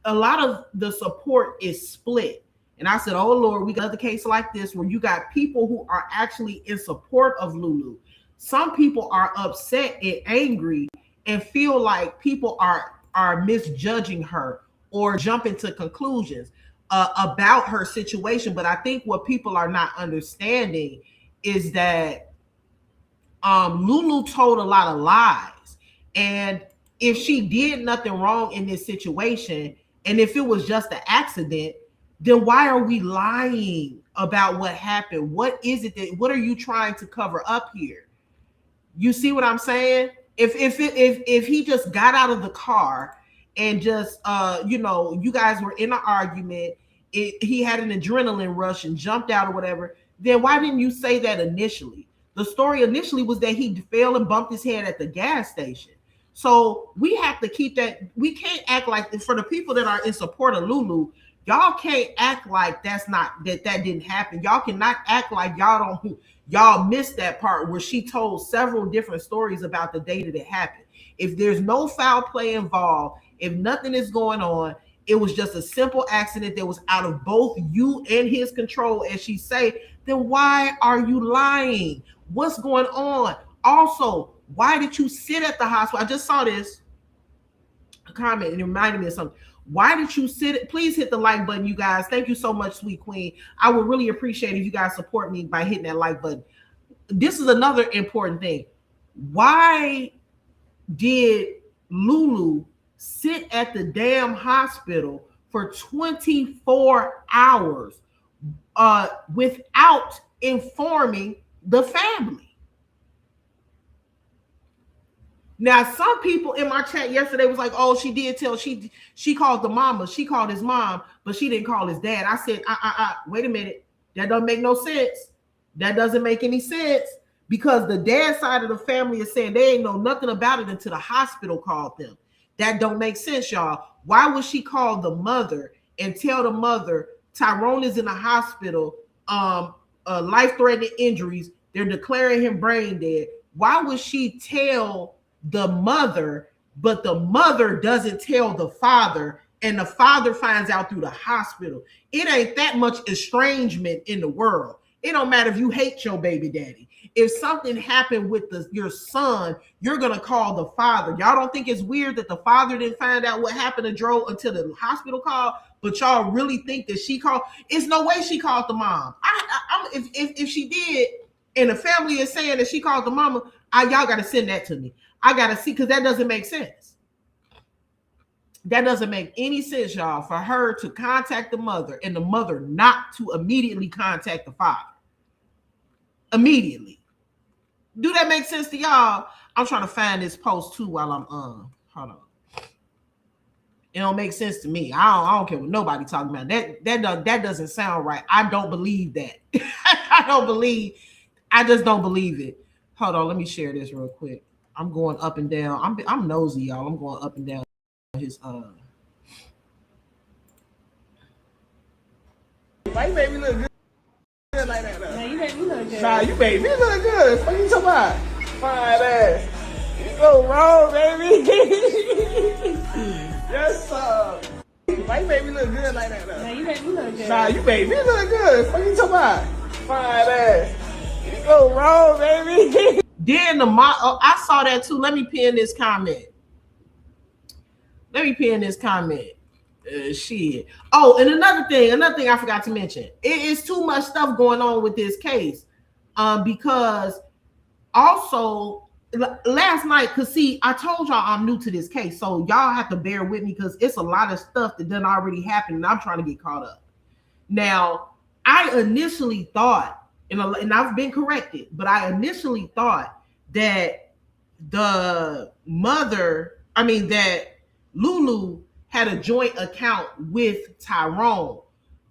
a lot of the support is split, And I said, oh Lord, we got another case like this where you got people who are actually in support of Lulu. Some people are upset and angry and feel like people are misjudging her or jumping to conclusions about her situation. But I think what people are not understanding is that Lulu told a lot of lies. And if she did nothing wrong in this situation, and if it was just an accident, then why are we lying about what happened? What is it what are you trying to cover up here? You see what I'm saying? If he just got out of the car and just you guys were in an argument, he had an adrenaline rush and jumped out or whatever, then why didn't you say that initially? The story initially was that he fell and bumped his head at the gas station. So we have to keep that. We can't act like, for the people that are in support of Lulu, y'all can't act like that didn't happen. Y'all cannot act like y'all missed that part where she told several different stories about the day that it happened. If there's no foul play involved, if nothing is going on, it was just a simple accident that was out of both you and his control, as she say, then why are you lying? What's going on? Also, why did you sit at the hospital? I just saw this comment and it reminded me of something. Why did you sit? Please hit the like button, you guys. Thank you so much, sweet queen. I would really appreciate if you guys support me by hitting that like button. This is another important thing. Why did Lulu sit at the damn hospital for 24 hours without informing the family? Now, some people in my chat yesterday was like, oh, she did tell, she called the mama, she called his mom, but she didn't call his dad. I said, wait a minute. That doesn't make no sense. That doesn't make any sense, because the dad side of the family is saying they ain't know nothing about it until the hospital called them. That don't make sense, y'all. Why would she call the mother and tell the mother Tyrone is in the hospital, life-threatening injuries, they're declaring him brain dead? Why would she tell the mother, but the mother doesn't tell the father, and the father finds out through the hospital? It ain't that much estrangement in the world. It don't matter if you hate your baby daddy. If something happened with your son, you're going to call the father. Y'all don't think it's weird that the father didn't find out what happened to Dro until the hospital called, but y'all really think that she called? It's no way she called the mom. If she did, and the family is saying that she called the mama, y'all got to send that to me. I got to see, because that doesn't make sense. That doesn't make any sense, y'all, for her to contact the mother and the mother not to immediately contact the father. Immediately. Do that make sense to y'all? I'm trying to find this post too while I'm hold on. It don't make sense to me. I don't care what nobody talking about. That doesn't sound right. I don't believe that. I just don't believe it. Hold on, let me share this real quick. I'm going up and down. I'm nosy, y'all. I'm going up and down his
Why you made me look good like that?
Nah, you made me look good.
Nah, you made me look good. What you talking about? Fine ass. You go wrong, baby. Yes, sir. Why you made me look good like that?
Nah, you made me look good.
Nah, you made me look good. What you talking about? Fine ass. You go wrong, baby.
Then I saw that too. Let me pin this comment. Shit. Oh, and another thing I forgot to mention. It is too much stuff going on with this case. Because also last night, because see, I told y'all I'm new to this case, so y'all have to bear with me because it's a lot of stuff that done already happened and I'm trying to get caught up. Now, I initially thought, and I've been corrected, but I initially thought that that Lulu had a joint account with Tyrone.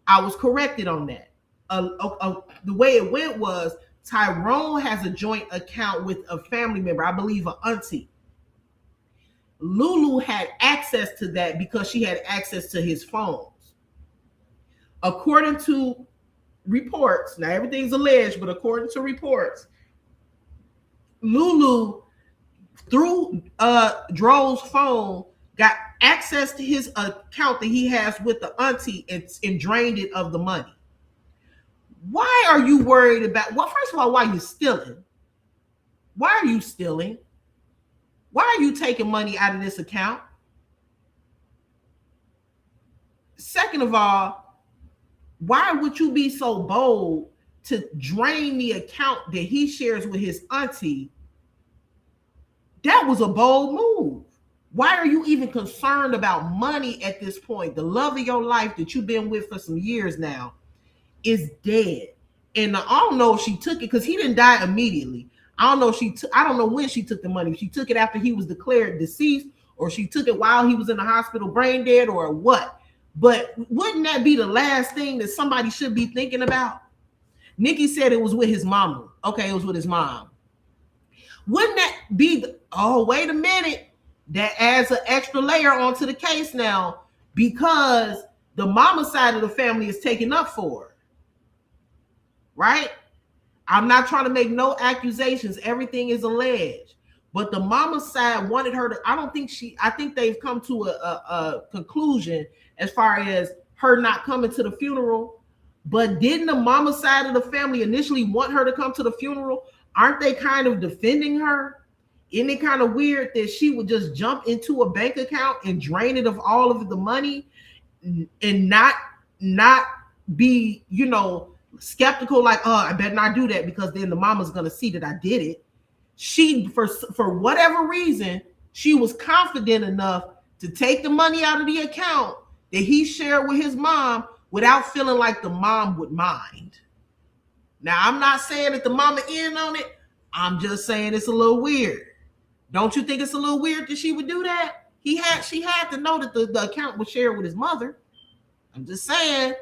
I was corrected on that. The way it went was Tyrone has a joint account with a family member, I believe an auntie. Lulu had access to that because she had access to his phones. According to reports, now everything's alleged, but according to reports, Lulu, through Dro's phone, got access to his account that he has with the auntie and drained it of the money. Why are you worried about, well, first of all, why are you stealing? Why are you stealing? Why are you taking money out of this account? Second of all, why would you be so bold to drain the account that he shares with his auntie? That was a bold move. Why are you even concerned about money at this point? The love of your life that you've been with for some years now is dead. And I don't know if she took it because he didn't die immediately. I don't know if I don't know when she took the money. If she took it after he was declared deceased, or she took it while he was in the hospital brain dead, or what. But wouldn't that be the last thing that somebody should be thinking about? Nikki said it was with his mama. Okay, it was with his mom. Wouldn't that be oh, wait a minute. That adds an extra layer onto the case now, because the mama side of the family is taking up for her. Right? I'm not trying to make no accusations. Everything is alleged. But the mama side wanted her to, I think they've come to a conclusion as far as her not coming to the funeral. But didn't the mama side of the family initially want her to come to the funeral? Aren't they kind of defending her? Isn't it kind of weird that she would just jump into a bank account and drain it of all of the money and not be, skeptical, like, oh, I better not do that because then the mama's gonna see that I did it. She, for whatever reason, she was confident enough to take the money out of the account that he shared with his mom without feeling like the mom would mind. Now, I'm not saying that the mama in on it. I'm just saying it's a little weird. Don't you think it's a little weird that she would do that? She had to know that the account was shared with his mother. I'm just saying.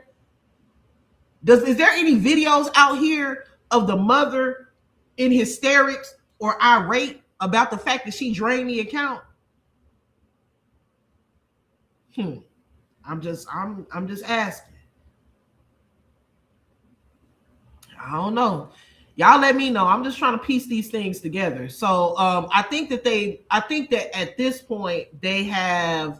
Is there any videos out here of the mother in hysterics or irate about the fact that she drained the account? I'm just asking. I don't know. Y'all let me know. I'm just trying to piece these things together. So I think that at this point they have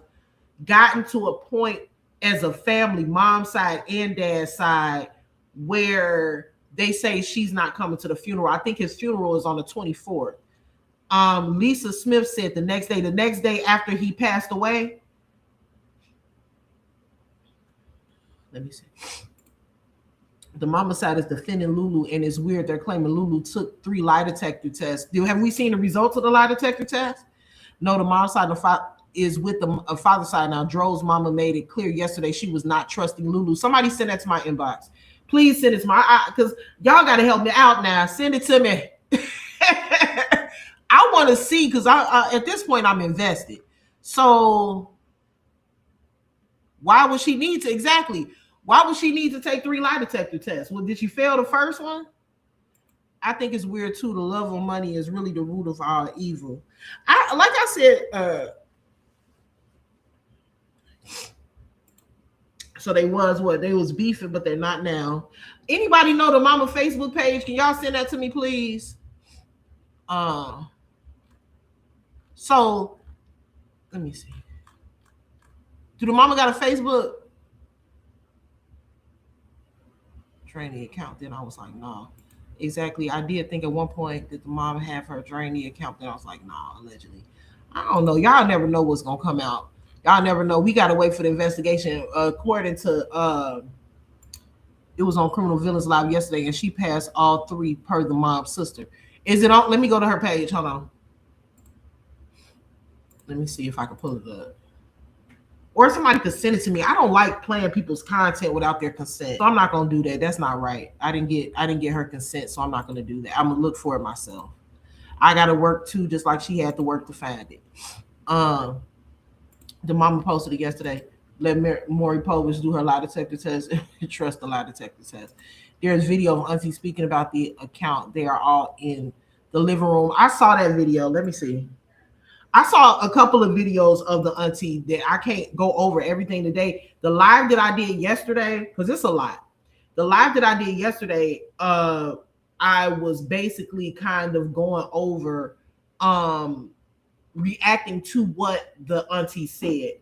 gotten to a point as a family, mom's side and dad's side, where they say she's not coming to the funeral. I think his funeral is on the 24th. Lisa Smith said the next day after he passed away. Let me see. The mama side is defending Lulu, and it's weird. They're claiming Lulu took 3 lie detector tests. Have we seen the results of the lie detector test? No, the mom side is with the father side now. Dro's mama made it clear yesterday she was not trusting Lulu. Somebody send that to my inbox. Please send it to my, because y'all got to help me out now. Send it to me. I want to see, because at this point I'm invested. So why would she need to, exactly, why would she need to take 3 lie detector tests? Well, did she fail the first one? I think it's weird too. The love of money is really the root of all evil. Like I said, so they was beefing, but they're not now. Anybody know the mama Facebook page? Can y'all send that to me, please? So let me see. Do the mama got a Facebook? Training account. Then I was like, no. Exactly. I did think at one point that the mom had her drain the account. Then I was like, nah, allegedly. I don't know. Y'all never know what's gonna come out. Y'all never know. We gotta wait for the investigation. According to it was on Criminal Villains Live yesterday, and she passed all 3 per the mom's sister. Is it on? Let me go to her page. Hold on. Let me see if I can pull it up. Or somebody could send it to me. I don't like playing people's content without their consent. So I'm not gonna do that. That's not right. I didn't get her consent, so I'm not gonna do that. I'm gonna look for it myself. I gotta work too, just like she had to work to find it. The mama posted it yesterday. Let Maury Povich do her lie detector test. Trust the lie detector test. There's video of Auntie speaking about the account. They are all in the living room. I saw that video. Let me see. I saw a couple of videos of the auntie that I can't go over everything today. The live that I did yesterday, because it's a lot. The live that I did yesterday, I was basically kind of going over reacting to what the auntie said.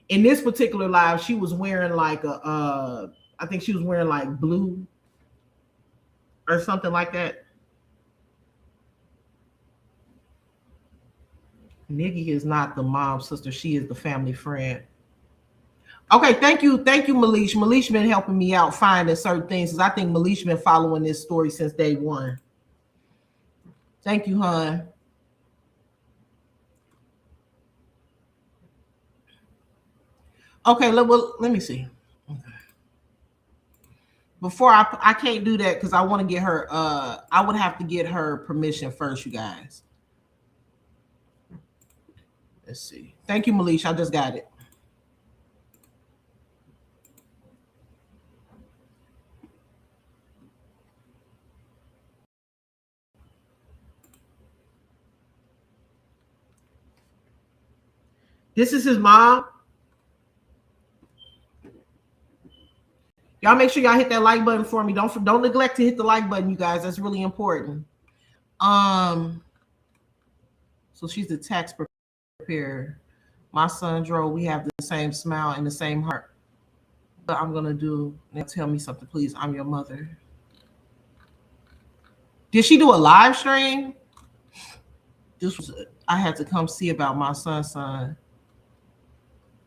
In this particular live, she was wearing like a I think she was wearing like blue or something like that. Nikki is not the mom's sister. She is the family friend. Okay, thank you, Malish. Malish been helping me out finding certain things because I think Malish been following this story since day one. Thank you, hon. Okay, let me see. Okay. Before I can't do that because I want to get her. I would have to get her permission first, you guys. Let's see. Thank you, Malish. I just got it. This is his mom. Y'all make sure y'all hit that like button for me. Don't neglect to hit the like button, you guys. That's really important. So she's the tax preparer. My son drove. We have the same smile and the same heart. But I'm gonna do. Now tell me something, please. I'm your mother. Did she do a live stream? This was I had to come see about my son.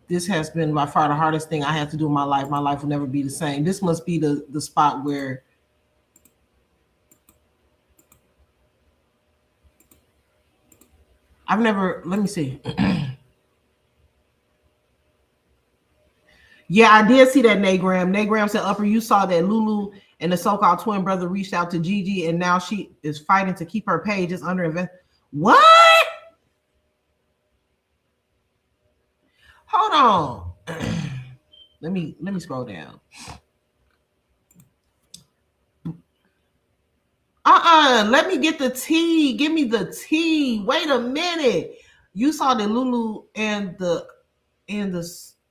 This has been by far the hardest thing I had to do in my life. My life will never be the same. This must be the spot where I've never, let me see. Yeah, I did see that, Nagram. Nagram said, Upper, you saw that Lulu and the so-called twin brother reached out to Gigi, and now she is fighting to keep her pages under invest. What? Hold on. Let me scroll down. Let me get the tea. Give me the tea. Wait a minute. You saw that Lulu and the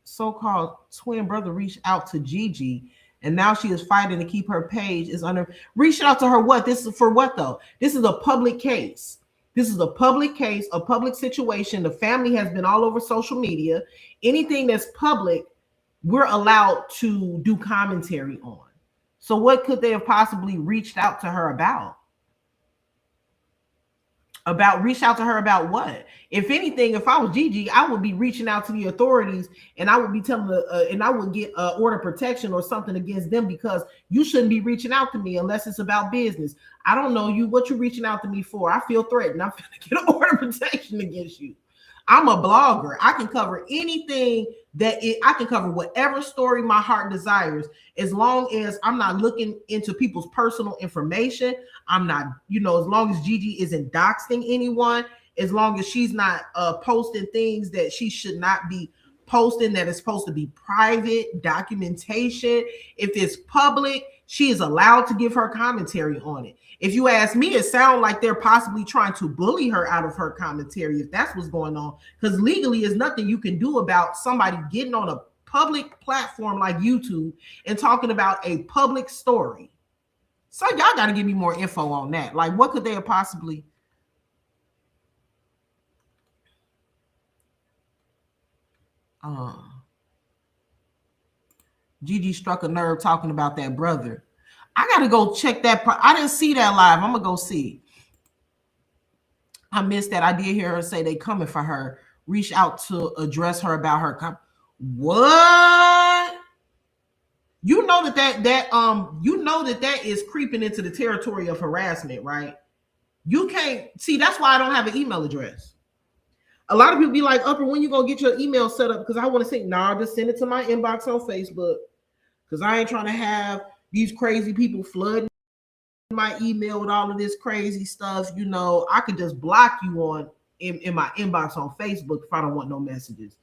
so-called twin brother reached out to Gigi, and now she is fighting to keep her page is under. Reached out to her what? This is for what though? This is a public case. This is a public case, a public situation. The family has been all over social media. Anything that's public, we're allowed to do commentary on. So what could they have possibly reached out to her about? Reach out to her about what? If anything, if I was Gigi, I would be reaching out to the authorities, and I would be telling and I would get order protection or something against them, because you shouldn't be reaching out to me unless it's about business. I don't know you. What you reaching out to me for? I feel threatened. I'm going to get order protection against you. I'm a blogger. I can cover anything I can cover whatever story my heart desires, as long as I'm not looking into people's personal information. I'm not, as long as Gigi isn't doxing anyone, as long as she's not posting things that she should not be posting, that is supposed to be private documentation. If it's public, she is allowed to give her commentary on it. If you ask me, it sounds like they're possibly trying to bully her out of her commentary, if that's what's going on, because legally there's nothing you can do about somebody getting on a public platform like YouTube and talking about a public story. So y'all got to give me more info on that. Like, what could they have possibly... Gigi struck a nerve talking about that brother. I gotta go check that. I didn't see that live. I'm gonna go see. I missed that. I did hear her say they coming for her. Reach out to address her about her. What? You know that is creeping into the territory of harassment, right? You can't see. That's why I don't have an email address. A lot of people be like, Upper, when you gonna get your email set up? Because I want to say, nah, just send it to my inbox on Facebook. Because I ain't trying to have these crazy people flooding my email with all of this crazy stuff. I could just block you in my inbox on Facebook if I don't want no messages.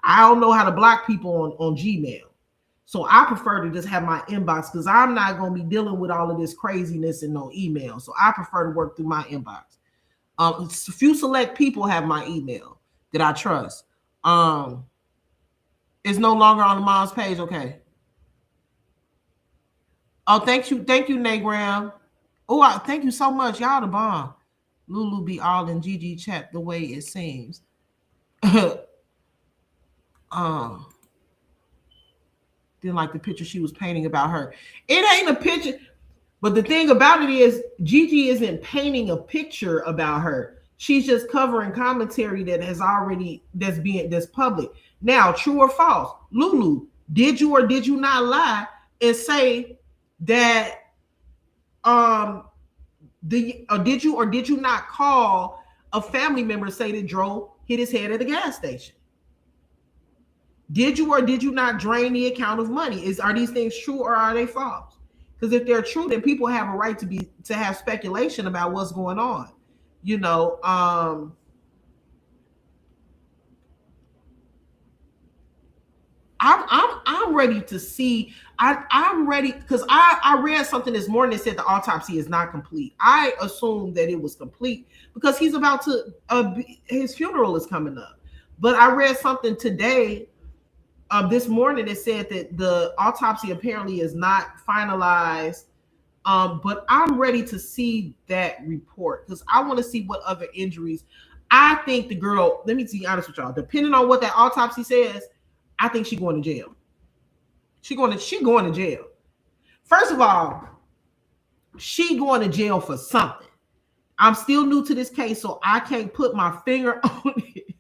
I don't know how to block people on Gmail. So I prefer to just have my inbox, because I'm not going to be dealing with all of this craziness in no email. So I prefer to work through my inbox. A few select people have my email that I trust. It's no longer on the mom's page. Okay. Oh, thank you, Nagram. Oh, thank you so much. Y'all the bomb. Lulu be all in Gigi chat the way it seems. Didn't like the picture she was painting about her. It ain't a picture, but the thing about it is Gigi isn't painting a picture about her. She's just covering commentary that's public. Now, true or false, Lulu, did you or did you not lie and say that did you or did you not call a family member say that Joe hit his head at a gas station? Did you or did you not drain the account of money? Are these things true or are they false? Because if they're true, then people have a right to have speculation about what's going on. You know, I'm ready to see. I'm ready because I read something this morning that said the autopsy is not complete. I assumed that it was complete because he's about to his funeral is coming up. But I read something today, this morning, that said that the autopsy apparently is not finalized. But I'm ready to see that report because I want to see what other injuries. I think the girl. Let me be honest with y'all. Depending on what that autopsy says, I think she's going to jail. She going to jail. First of all, she going to jail for something. I'm still new to this case, so I can't put my finger on it.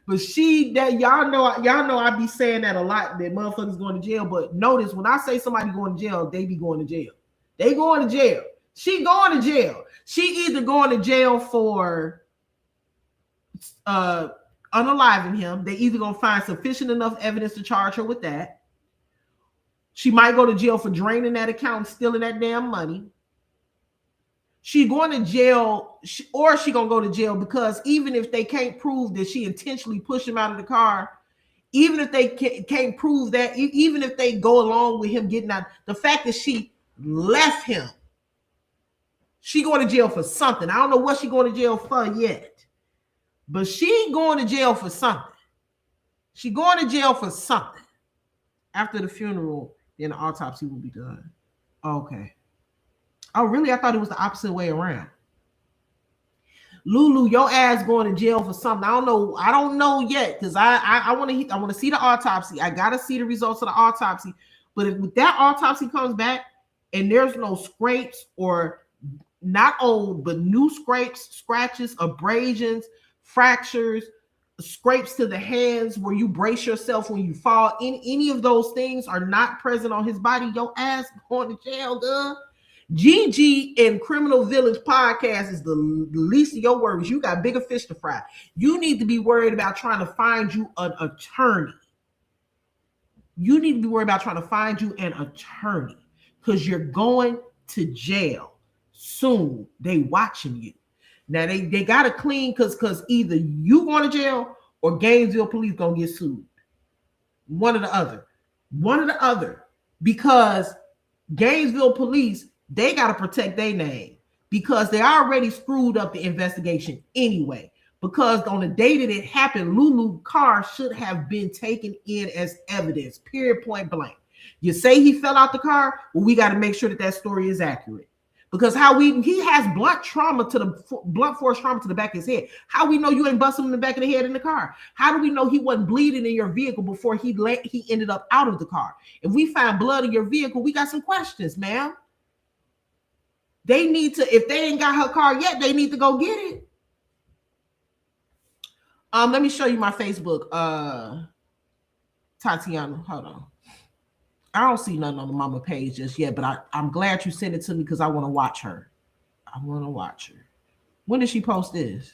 But y'all know I be saying that a lot, that motherfuckers going to jail. But notice when I say somebody going to jail, they be going to jail. They going to jail. She going to jail. She either going to jail for unaliving him. They either going to find sufficient enough evidence to charge her with that. She might go to jail for draining that account and stealing that damn money. She going to jail, or she going to go to jail because even if they can't prove that she intentionally pushed him out of the car, even if they can't prove that, even if they go along with him getting out, the fact that she left him, she going to jail for something. I don't know what she going to jail for yet, but she going to jail for something. She going to jail for something. After the funeral, then the autopsy will be done. Okay. Oh, really? I thought it was the opposite way around. Lulu, your ass going to jail for something. I don't know yet because I want to see the autopsy. I gotta see the results of the autopsy. But if that autopsy comes back and there's no scrapes, or not old but new scrapes, scratches, abrasions, fractures, scrapes to the hands where you brace yourself when you fall, any of those things are not present on his body, your ass going to jail, girl. GG and Criminal Village podcast is the least of your worries. You got bigger fish to fry. You need to be worried about trying to find you an attorney. You need to be worried about trying to find you an attorney because you're going to jail soon. They watching you. Now they got to clean because either you going to jail or Gainesville police going to get sued. One or the other. One or the other. Because Gainesville police, they got to protect their name because they already screwed up the investigation anyway. Because on the day that it happened, Lulu's car should have been taken in as evidence, period, point blank. You say he fell out the car, well, we got to make sure that story is accurate. Because he has blunt force trauma to the back of his head. How we know you ain't busting him in the back of the head in the car? How do we know he wasn't bleeding in your vehicle before he ended up out of the car? If we find blood in your vehicle, we got some questions, ma'am. They need to, if they ain't got her car yet, they need to go get it. Let me show you my Facebook, Tatiana. Hold on. I don't see nothing on the mama page just yet, but I'm glad you sent it to me because I want to watch her. I want to watch her. When did she post this?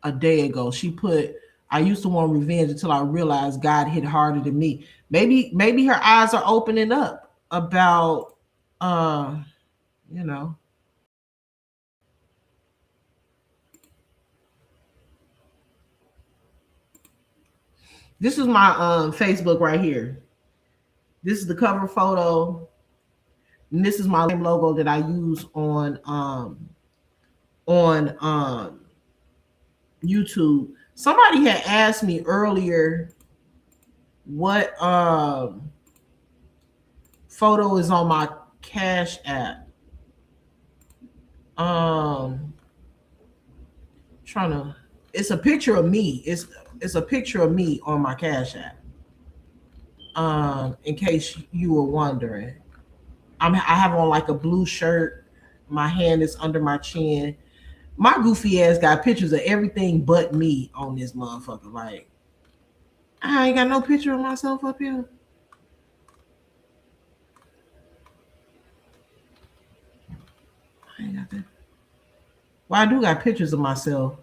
A day ago. She put, I used to want revenge until I realized God hit harder than me. Maybe her eyes are opening up about, you know. This is my Facebook right here. This is the cover photo. And this is my logo that I use on YouTube. Somebody had asked me earlier what photo is on my Cash App. Trying to. It's a picture of me. It's a picture of me on my Cash App. In case you were wondering, I have on like a blue shirt. My hand is under my chin. My goofy ass got pictures of everything but me on this motherfucker. Like, I ain't got no picture of myself up here. I ain't got that. Well, I do got pictures of myself.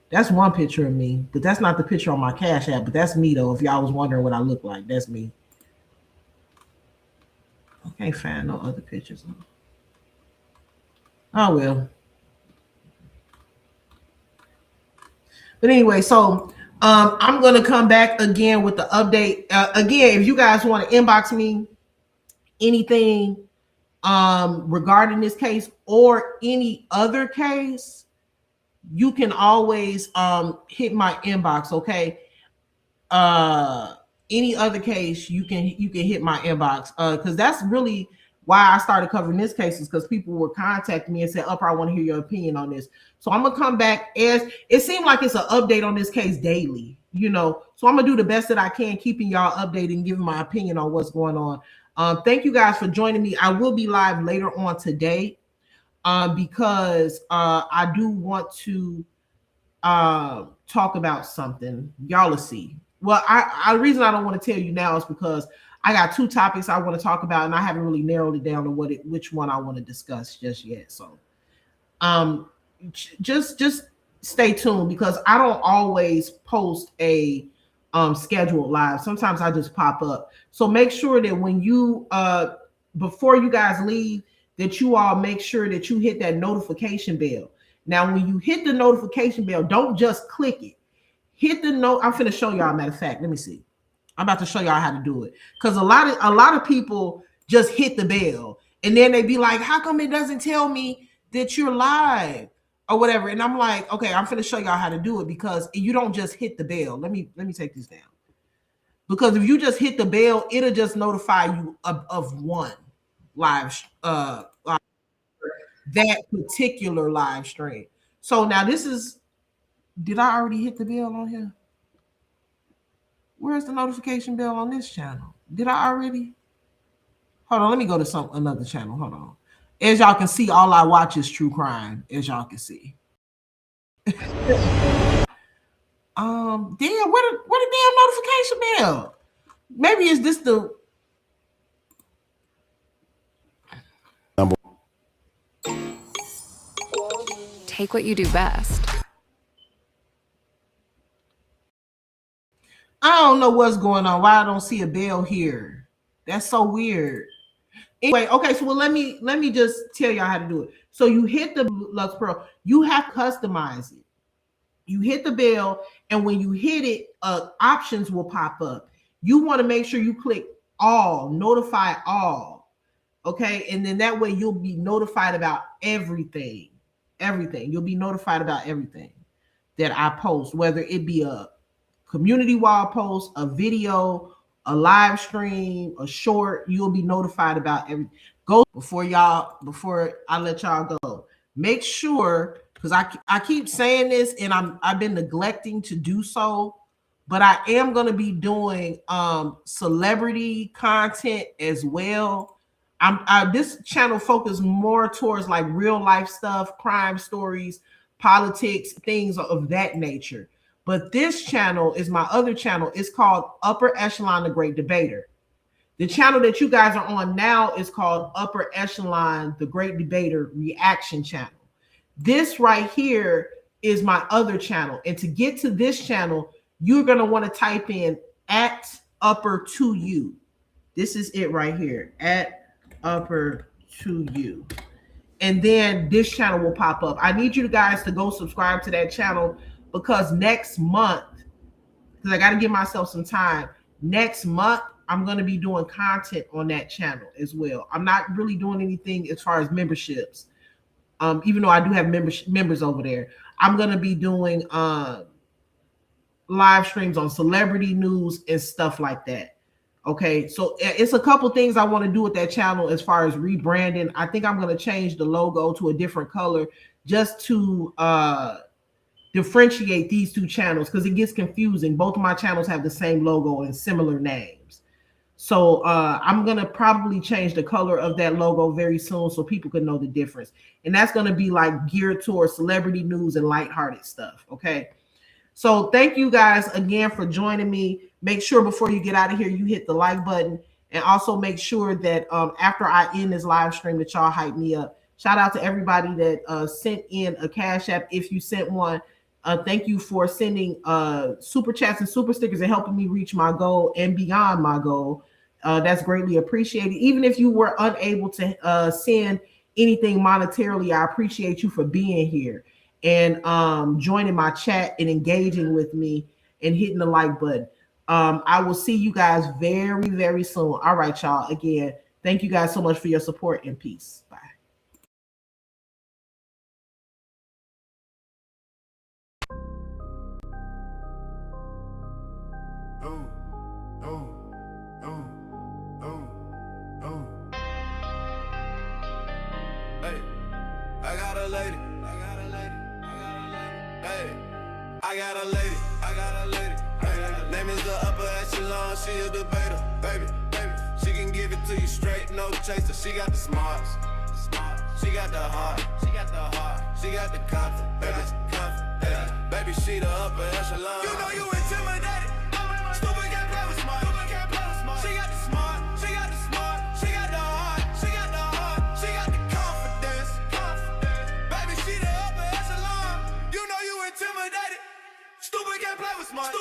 That's one picture of me, but that's not the picture on my Cash App. But that's me though. If y'all was wondering what I look like, that's me. I can't find no other pictures. Oh well. But anyway, so I'm gonna come back again with the update. Again, if you guys want to inbox me anything regarding this case or any other case, you can always hit my inbox. Okay. Any other case, you can hit my inbox because that's really why I started covering this case, is because people were contacting me and said, "Upper, I want to hear your opinion on this." So I'm gonna come back, as it seemed like it's an update on this case daily, you know. So I'm gonna do the best that I can, keeping y'all updated and giving my opinion on what's going on. Thank you guys for joining me. I will be live later on today because I do want to talk about something. Y'all will see. Well, the reason I don't want to tell you now is because I got two topics I want to talk about, and I haven't really narrowed it down to which one I want to discuss just yet. So, just stay tuned, because I don't always post a scheduled live. Sometimes I just pop up. So make sure that when you before you guys leave, that you all make sure that you hit that notification bell. Now, when you hit the notification bell, don't just click it. Hit the note. I'm finna show y'all. Matter of fact, let me see. I'm about to show y'all how to do it, because a lot of people just hit the bell and then they be like, "How come it doesn't tell me that you're live or whatever?" And I'm like, "Okay, I'm finna show y'all how to do it, because you don't just hit the bell." Let me take this down, because if you just hit the bell, it'll just notify you of one live that particular live stream. So now this is. Did I already hit the bell on here? Where's the notification bell on this channel? Did I already? Hold on, let me go to another channel. Hold on. As y'all can see, all I watch is true crime, as y'all can see. Damn, where the damn notification bell? Maybe is this the
Take what you do best.
I don't know what's going on. Why I don't see a bell here? That's so weird. Anyway, okay, so let me just tell y'all how to do it. So you hit the Lux Pro. You have to customize it. You hit the bell, and when you hit it, options will pop up. You want to make sure you click all, notify all. Okay, and then that way you'll be notified about everything. Everything. You'll be notified about everything that I post, whether it be a community wall post, a video, a live stream, a short. You'll be notified about everything. Go before I let y'all go. Make sure, because I keep saying this and I've been neglecting to do so, but I am going to be doing celebrity content as well. This channel focus more towards like real life stuff, crime stories, politics, things of that nature. But this channel is my other channel. It's called Upper Echelon, the Great Debater. The channel that you guys are on now is called Upper Echelon, the Great Debater Reaction Channel. This right here is my other channel. And to get to this channel, you're going to want to type in @upper2u. This is it right here, @upper2u. And then this channel will pop up. I need you guys to go subscribe to that channel, because next month, because I got to give myself some time, next month, I'm going to be doing content on that channel as well. I'm not really doing anything as far as memberships, even though I do have members over there. I'm going to be doing live streams on celebrity news and stuff like that. Okay, so it's a couple things I want to do with that channel as far as rebranding. I think I'm going to change the logo to a different color just to differentiate these two channels because it gets confusing. Both of my channels have the same logo and similar names. So I'm going to probably change the color of that logo very soon so people can know the difference. And that's going to be like geared towards celebrity news and lighthearted stuff. Okay. So thank you guys again for joining me. Make sure before you get out of here, you hit the like button, and also make sure that after I end this live stream that y'all hype me up. Shout out to everybody that sent in a Cash App. If you sent one, thank you for sending super chats and super stickers and helping me reach my goal and beyond my goal. That's greatly appreciated. Even if you were unable to send anything monetarily, I appreciate you for being here and joining my chat and engaging with me and hitting the like button. I will see you guys very, very soon. All right, y'all. Again, thank you guys so much for your support and peace. Bye.
I got a lady. Hey, name is the upper echelon, she a debater, baby. She can give it to you straight, no chaser. She got the smarts, she got the heart, she got the confidence, baby. She the upper echelon. You know you intimidated. Stupid can't play with smart. She got the smart, she got the heart, she got the confidence. Baby, she the upper echelon. You know you intimidated. Stupid can't play with smart.